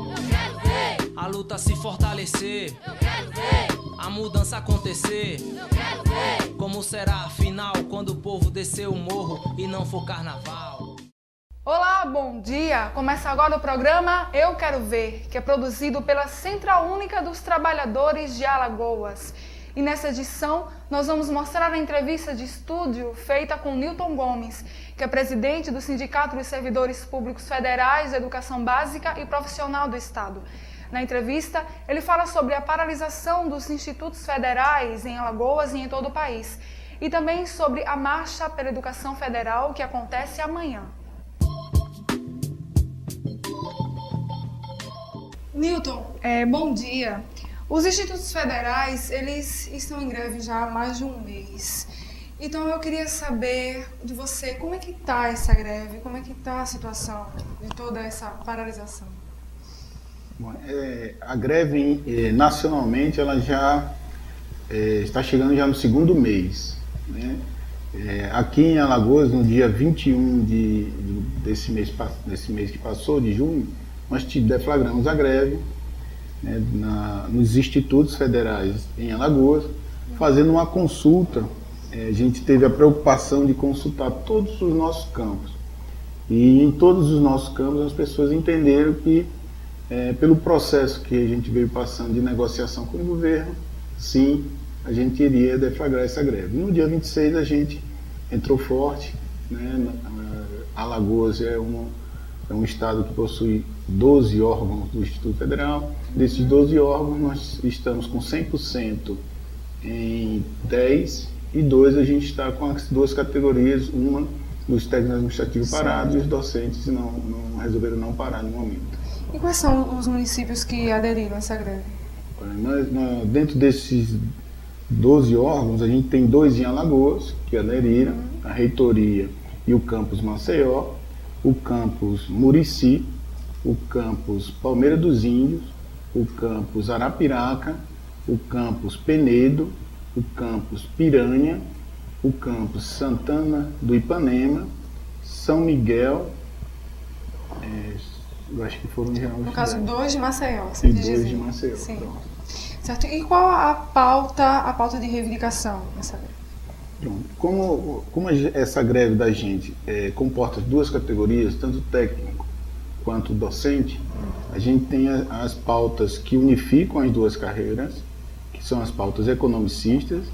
Eu quero ver a luta se fortalecer. Eu quero ver a mudança acontecer. Eu quero ver como será a final quando o povo descer o morro e não for carnaval. Olá, bom dia! Começa agora o programa Eu Quero Ver, que é produzido pela Central Única dos Trabalhadores de Alagoas. E nessa edição, nós vamos mostrar a entrevista de estúdio feita com Newton Gomes, que é presidente do Sindicato dos Servidores Públicos Federais de Educação Básica e Profissional do Estado. Na entrevista, ele fala sobre a paralisação dos institutos federais em Alagoas e em todo o país, e também sobre a Marcha pela Educação Federal, que acontece amanhã. Newton, bom dia. Os institutos federais, eles estão em greve já há mais de um mês. Então eu queria saber de você, como é que está essa greve, como é que está a situação de toda essa paralisação? Bom, a greve nacionalmente ela já está chegando já no segundo mês, né? Aqui em Alagoas, no dia 21 desse mês que passou, de junho, nós deflagramos a greve, né, nos institutos federais em Alagoas, fazendo uma consulta. A gente teve a preocupação de consultar todos os nossos campos. E em todos os nossos campos as pessoas entenderam que, pelo processo que a gente veio passando de negociação com o governo, sim, a gente iria deflagrar essa greve. No dia 26 a gente entrou forte, né? Alagoas é um estado que possui 12 órgãos do Instituto Federal. Desses 12 órgãos, nós estamos com 100% em 10 e 2 a gente está com as duas categorias, uma dos técnicos administrativos parados e os docentes resolveram não parar no momento. E quais são os municípios que aderiram a essa greve? Dentro desses 12 órgãos, a gente tem 2 em Alagoas que aderiram, a reitoria e o campus Maceió, o campus Murici, o campus Palmeira dos Índios, o campus Arapiraca, o campus Penedo, o campus Piranha, o campus Santana do Ipanema, São Miguel, eu acho que foram já... No caso, 2 de Maceió, você e quis 2 dizer. de Maceió. Sim. Pronto. Certo. E qual a pauta de reivindicação nessa greve? Pronto. Como essa greve da gente comporta duas categorias, tanto técnico quanto docente, a gente tem as pautas que unificam as duas carreiras, que são as pautas economicistas,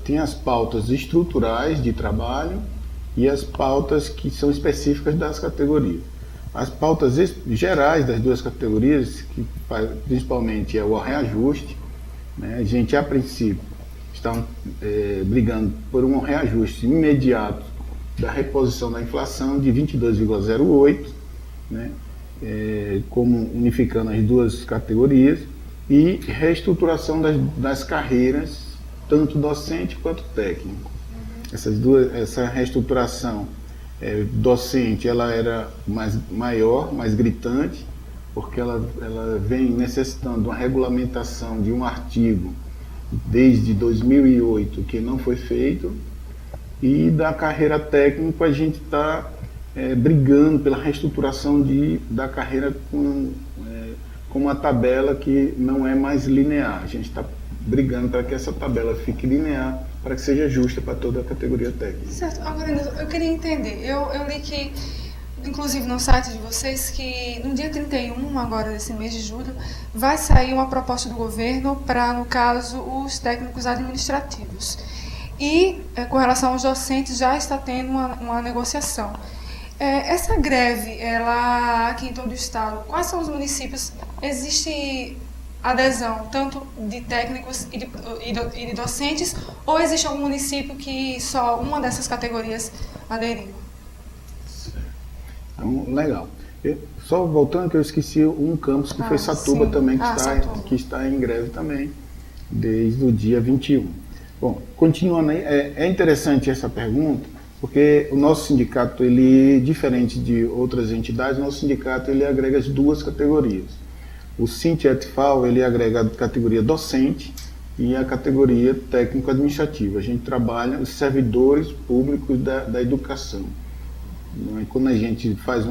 tem as pautas estruturais de trabalho e as pautas que são específicas das categorias. As pautas gerais das duas categorias, que principalmente é o reajuste, né? A gente, a princípio, está brigando por um reajuste imediato da reposição da inflação de 22,08, né? Como unificando as duas categorias, e reestruturação das carreiras, tanto docente quanto técnico. Essa reestruturação docente, ela era maior, mais gritante, porque ela vem necessitando de uma regulamentação de um artigo desde 2008 que não foi feito, e da carreira técnica a gente está brigando pela reestruturação da carreira com uma tabela que não é mais linear. A gente está brigando para que essa tabela fique linear, para que seja justa para toda a categoria técnica. Certo. Agora, eu queria entender, eu li que, inclusive no site de vocês, que no dia 31, agora desse mês de julho, vai sair uma proposta do governo para, no caso, os técnicos administrativos. E, com relação aos docentes, já está tendo uma negociação. Essa greve, ela aqui em todo o estado, quais são os municípios? Existe adesão tanto de técnicos e de docentes, ou existe algum município que só uma dessas categorias aderiu? Então, legal. Só voltando, que eu esqueci um campus que foi Satuba, sim, também, que está em greve também, desde o dia 21. Bom, continuando aí, é interessante essa pergunta, porque o nosso sindicato, ele, diferente de outras entidades, nosso sindicato ele agrega as duas categorias. O Sintetfal, ele agrega a categoria docente e a categoria técnico-administrativa. A gente trabalha os servidores públicos da educação. Quando a gente faz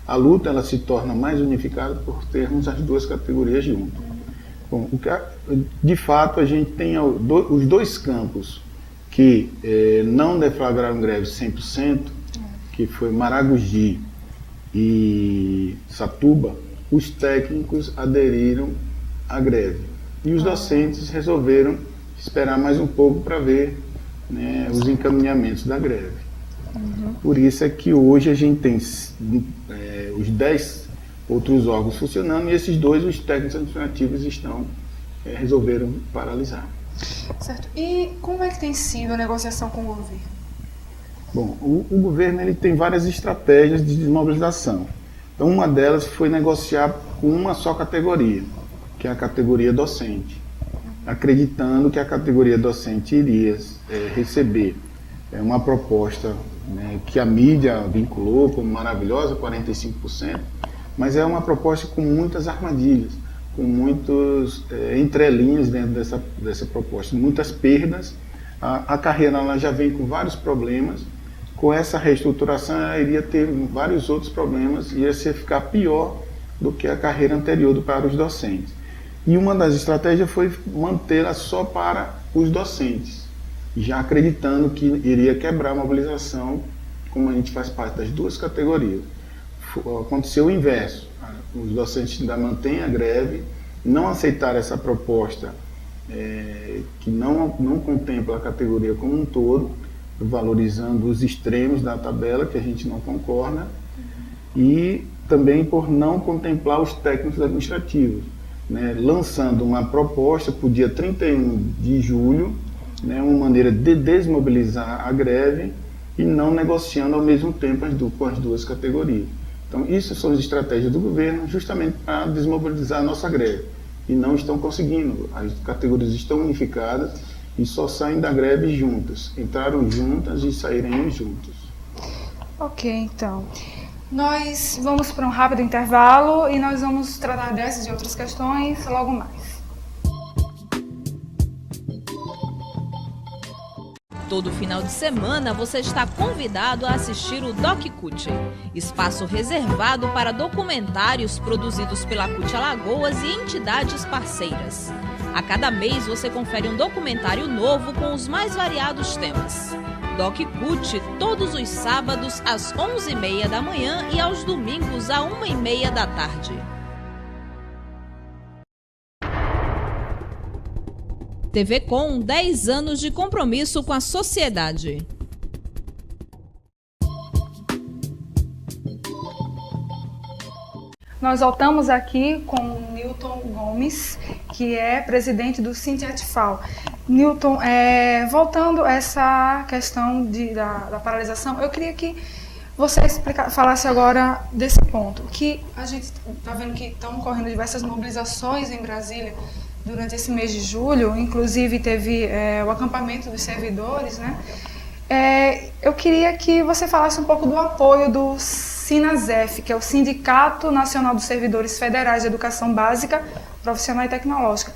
a luta ela se torna mais unificada por termos as duas categorias juntas. Bom, de fato, a gente tem os dois campos que não deflagraram greve 100%, que foi Maragogi e Satuba. Os técnicos aderiram à greve e os docentes resolveram esperar mais um pouco para ver, né, os encaminhamentos da greve. Por isso é que hoje a gente tem os 10 outros órgãos funcionando e esses dois, os técnicos administrativos, resolveram paralisar. Certo. E como é que tem sido a negociação com o governo? Bom, o governo ele tem várias estratégias de desmobilização. Então, uma delas foi negociar com uma só categoria, que é a categoria docente, acreditando que a categoria docente iria receber uma proposta, né, que a mídia vinculou como maravilhosa, 45%, mas é uma proposta com muitas armadilhas, com muitas entrelinhas dentro dessa proposta, muitas perdas. A carreira ela já vem com vários problemas. Com essa reestruturação, ela iria ter vários outros problemas, ia ficar pior do que a carreira anterior para os docentes. E uma das estratégias foi mantê-la só para os docentes, já acreditando que iria quebrar a mobilização, como a gente faz parte das duas categorias. Aconteceu o inverso. Os docentes ainda mantêm a greve, não aceitaram essa proposta que não contempla a categoria como um todo, valorizando os extremos da tabela, que a gente não concorda, e também por não contemplar os técnicos administrativos, né, lançando uma proposta para o dia 31 de julho, né, uma maneira de desmobilizar a greve e não negociando ao mesmo tempo com as duas categorias. Então, isso são as estratégias do governo justamente para desmobilizar a nossa greve. E não estão conseguindo. As categorias estão unificadas e só saem da greve juntas. Entraram juntas e sairemos juntos. Ok, então. Nós vamos para um rápido intervalo e nós vamos tratar dessas e outras questões logo mais. Todo final de semana você está convidado a assistir o Doc CUT, espaço reservado para documentários produzidos pela CUT Alagoas e entidades parceiras. A cada mês você confere um documentário novo com os mais variados temas. Doc CUT todos os sábados às 11h30 da manhã e aos domingos às 1h30 da tarde. TV Com 10 anos de compromisso com a sociedade. Nós voltamos aqui com o Newton Gomes, que é presidente do Sindiatifal. Newton, voltando a essa questão da paralisação, eu queria que você falasse agora desse ponto, que a gente está vendo que estão ocorrendo diversas mobilizações em Brasília durante esse mês de julho, inclusive teve o acampamento dos servidores, né? Eu queria que você falasse um pouco do apoio do SINASEF, que é o Sindicato Nacional dos Servidores Federais de Educação Básica, Profissional e Tecnológica,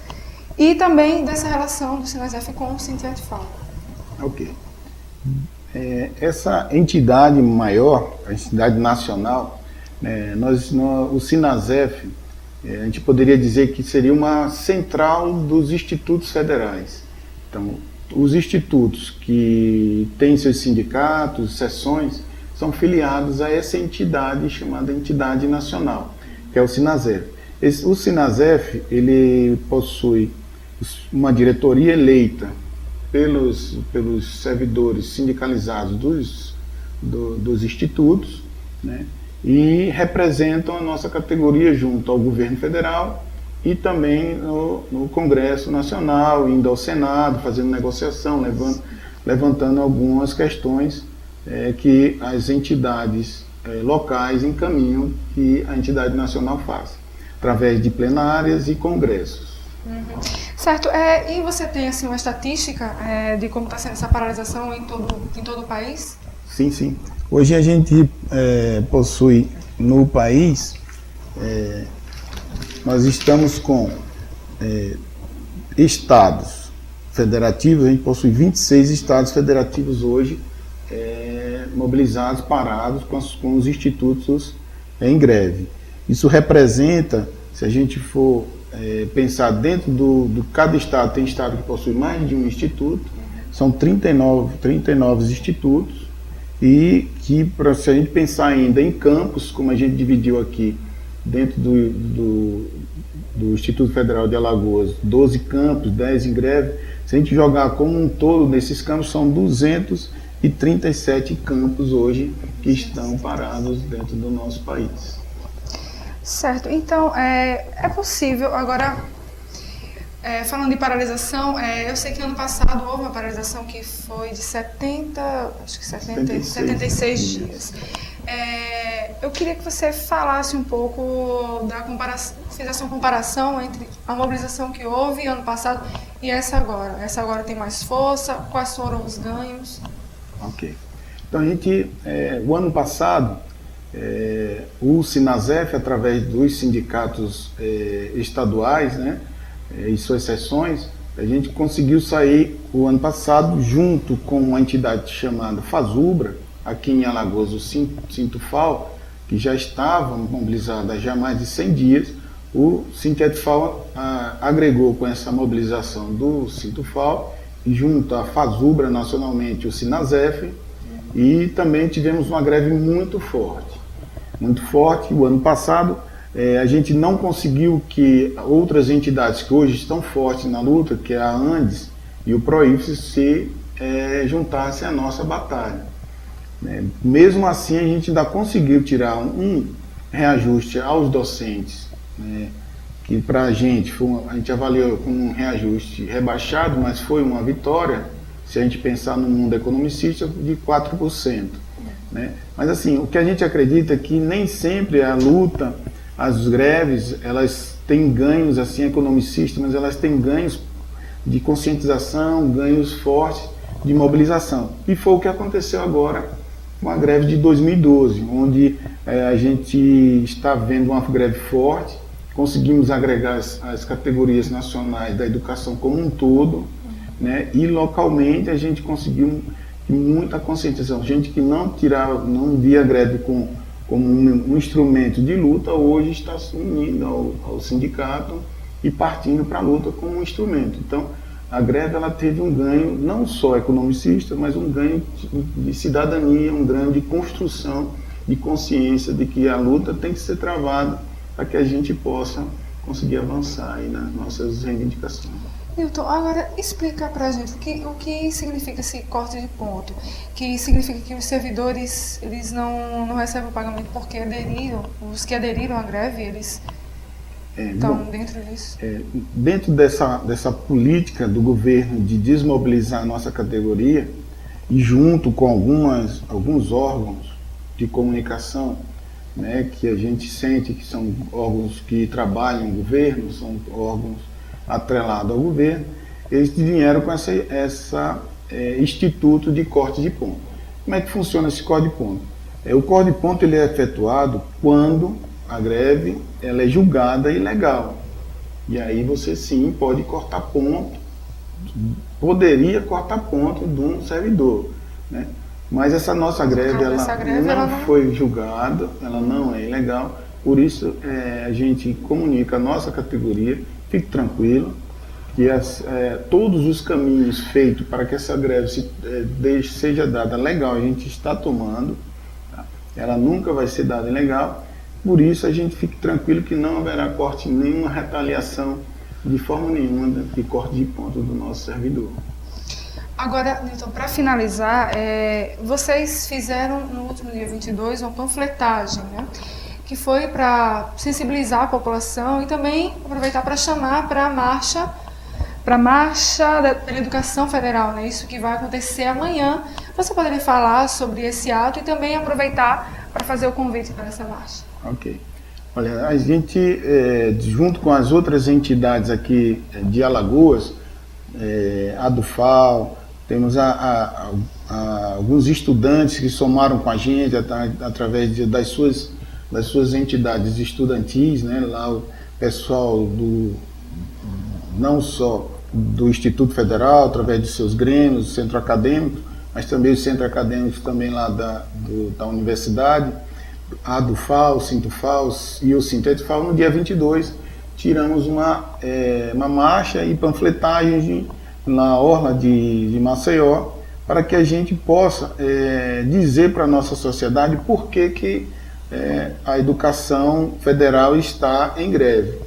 e também dessa relação do SINASEF com o Sindiatifal. Ok. Essa entidade maior, a entidade nacional, o SINASEF, a gente poderia dizer que seria uma central dos institutos federais. Então, os institutos que têm seus sindicatos, seções, são filiados a essa entidade chamada Entidade Nacional, que é o SINASEF. O SINASEF, ele possui uma diretoria eleita pelos servidores sindicalizados dos institutos, né? E representam a nossa categoria junto ao governo federal e também no Congresso Nacional, indo ao Senado, fazendo negociação, levantando algumas questões que as entidades locais encaminham que a entidade nacional faça, através de plenárias e congressos. Certo. E você tem assim, uma estatística de como está sendo essa paralisação em todo o país? Sim, sim. Hoje a gente possui no país, nós estamos com estados federativos, a gente possui 26 estados federativos hoje mobilizados, parados com os institutos em greve. Isso representa, se a gente for pensar dentro do cada estado, tem estado que possui mais de um instituto, são 39 institutos, e que, se a gente pensar ainda em campos, como a gente dividiu aqui, dentro do Instituto Federal de Alagoas, 12 campos, 10 em greve, se a gente jogar como um todo nesses campos, são 237 campos hoje que estão parados dentro do nosso país. Certo, então é possível, agora, falando de paralisação, eu sei que ano passado houve uma paralisação que foi de 76 dias. Eu queria que você falasse um pouco fizesse uma comparação entre a mobilização que houve ano passado e essa agora. Essa agora tem mais força, quais foram os ganhos? Ok. Então, o ano passado, o Sinasef, através dos sindicatos estaduais, né, e suas seções, a gente conseguiu sair o ano passado junto com uma entidade chamada Fazubra, aqui em Alagoas, o Sintufal, que já estava mobilizado há já mais de 100 dias. O Sintufal agregou com essa mobilização do Sintufal, e junto à Fazubra nacionalmente, o Sinasef, e também tivemos uma greve muito forte. O ano passado, a gente não conseguiu que outras entidades que hoje estão fortes na luta, que é a Andes e o Proifes, se juntassem à nossa batalha. Mesmo assim, a gente ainda conseguiu tirar um reajuste aos docentes, que para a gente avaliou como um reajuste rebaixado, mas foi uma vitória, se a gente pensar no mundo economicista, de 4%. Mas assim, o que a gente acredita é que nem sempre a luta, as greves, elas têm ganhos assim economicistas, mas elas têm ganhos de conscientização, ganhos fortes de mobilização. E foi o que aconteceu agora com a greve de 2012, onde a gente está vendo uma greve forte, conseguimos agregar as categorias nacionais da educação como um todo, e localmente a gente conseguiu muita conscientização. Gente que não via a greve como um instrumento de luta, hoje está se unindo ao sindicato e partindo para a luta como um instrumento. Então, a greve ela teve um ganho não só economicista, mas um ganho de cidadania, um ganho de construção, de consciência de que a luta tem que ser travada para que a gente possa conseguir avançar aí nas nossas reivindicações. Newton, agora explica para a gente o que significa esse corte de ponto, que significa que os servidores eles não recebem o pagamento porque os que aderiram à greve, eles estão dentro disso? Dentro dessa política do governo de desmobilizar a nossa categoria, e junto com alguns órgãos de comunicação, que a gente sente que são órgãos que trabalham no governo, são órgãos atrelados ao governo, eles vieram com esse instituto de corte de ponto. Como é que funciona esse corte de ponto? O corte de ponto ele é efetuado quando a greve ela é julgada ilegal. E aí você sim pode cortar ponto, poderia cortar ponto de um servidor. Mas essa nossa greve, ela não foi julgada, ela não é ilegal, por isso a gente comunica a nossa categoria, fique tranquilo, que todos os caminhos feitos para que essa greve seja dada legal, a gente está tomando, tá? Ela nunca vai ser dada ilegal, por isso a gente fique tranquilo que não haverá corte, nenhuma retaliação de forma nenhuma de corte de ponto do nosso servidor. Agora, Newton, para finalizar, vocês fizeram no último dia 22 uma panfletagem, que foi para sensibilizar a população e também aproveitar para chamar para a marcha pela educação federal, isso que vai acontecer amanhã. Você poderia falar sobre esse ato e também aproveitar para fazer o convite para essa marcha? Ok. Olha, a gente, junto com as outras entidades aqui de Alagoas, a DUFAL, temos alguns estudantes que somaram com a gente através das suas entidades estudantis, lá o pessoal não só do Instituto Federal, através de seus grêmios, do centro acadêmico, mas também os centros acadêmicos também lá da universidade. a do FAO, o Sinto FAO e o Sinteto FAO, no dia 22, tiramos uma marcha e panfletagem na orla de Maceió, para que a gente possa dizer para a nossa sociedade por que a educação federal está em greve.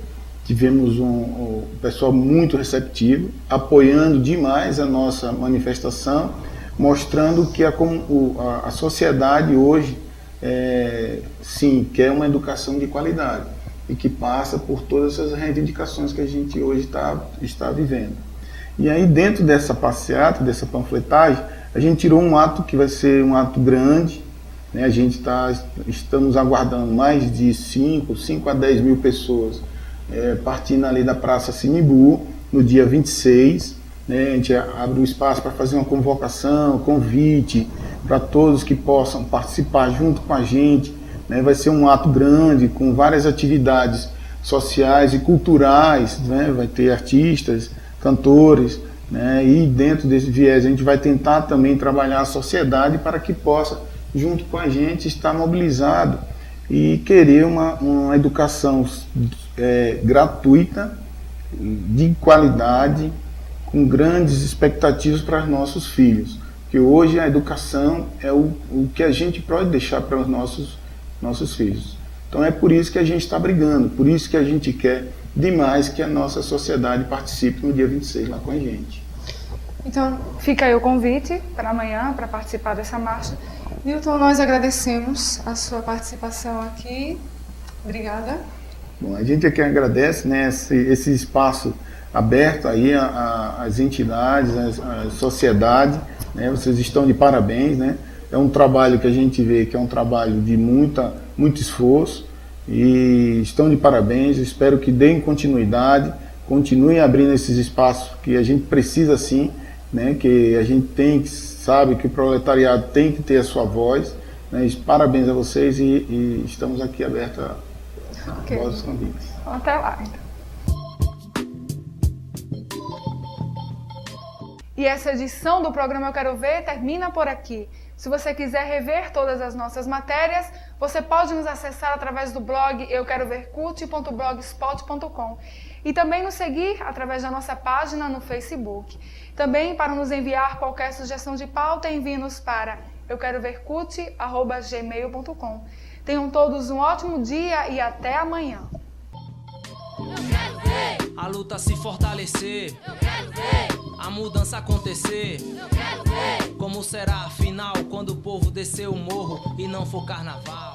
Tivemos um pessoal muito receptivo, apoiando demais a nossa manifestação, mostrando que a sociedade hoje, sim, quer uma educação de qualidade e que passa por todas essas reivindicações que a gente hoje está vivendo. E aí, dentro dessa passeata, dessa panfletagem, a gente tirou um ato que vai ser um ato grande, né? A gente estamos aguardando mais de 5 a 10 mil pessoas partindo ali da Praça Sinibu, no dia 26. Né? A gente abre o espaço para fazer uma convocação, convite para todos que possam participar junto com a gente. Né? Vai ser um ato grande, com várias atividades sociais e culturais, né? Vai ter artistas, cantores, né? E dentro desse viés a gente vai tentar também trabalhar a sociedade para que possa, junto com a gente, estar mobilizado e querer uma educação gratuita, de qualidade, com grandes expectativas para os nossos filhos. Porque hoje a educação é o que a gente pode deixar para os nossos filhos. Então é por isso que a gente está brigando, por isso que a gente quer demais que a nossa sociedade participe no dia 26 lá com a gente. Então, fica aí o convite para amanhã, para participar dessa marcha. Newton, nós agradecemos a sua participação aqui. Obrigada. Bom, a gente aqui agradece, né, esse espaço aberto aí às entidades, à sociedade, né, vocês estão de parabéns, né? É um trabalho que a gente vê que é um trabalho de muito esforço, e estão de parabéns. Espero que deem continuidade, continuem abrindo esses espaços que a gente precisa sim, né, que a gente sabe que o proletariado tem que ter a sua voz, né. Parabéns a vocês e estamos aqui abertos a vossos convites. Até lá, então. E essa edição do programa Eu Quero Ver termina por aqui. Se você quiser rever todas as nossas matérias, você pode nos acessar através do blog euquerovercult.blogspot.com e também nos seguir através da nossa página no Facebook. Também, para nos enviar qualquer sugestão de pauta, envie-nos para euquerovercult@gmail.com. Tenham todos um ótimo dia e até amanhã. Eu quero ver a luta se fortalecer. Eu quero ver a mudança acontecer. Eu quero ver como será a final quando o povo descer o morro e não for carnaval.